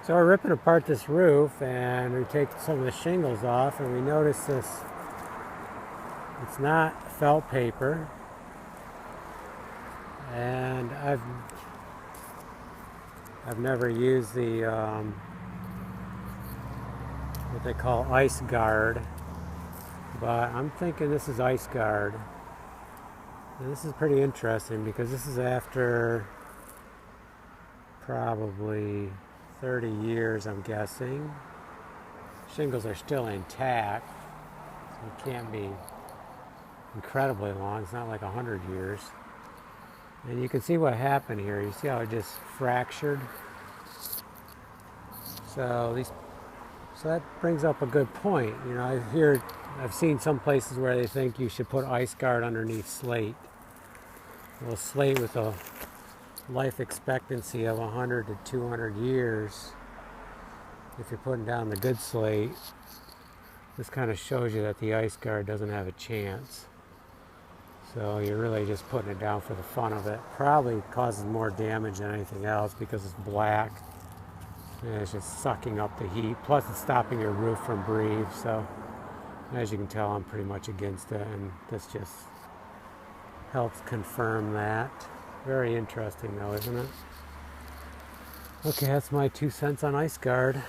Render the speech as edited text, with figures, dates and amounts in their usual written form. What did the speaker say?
So we're ripping apart this roof and we take some of the shingles off and we notice this, it's not felt paper, and I've never used the what they call ice guard, but I'm thinking this is ice guard. And this is pretty interesting because this is after probably 30 years, I'm guessing. Shingles are still intact, so it can't be incredibly long. It's not like 100 years. And you can see what happened here. You see how it just fractured? So that brings up a good point. You know, I've seen some places where they think you should put ice guard underneath slate. Well, slate with a life expectancy of 100 to 200 years, if you're putting down the good slate, this kind of shows you that the ice guard doesn't have a chance. So you're really just putting it down for the fun of it. Probably causes more damage than anything else because it's black and it's just sucking up the heat. Plus it's stopping your roof from breathe. So as you can tell, I'm pretty much against it, and this just helps confirm that. Very interesting though, isn't it? Okay, that's my 2 cents on ice guard.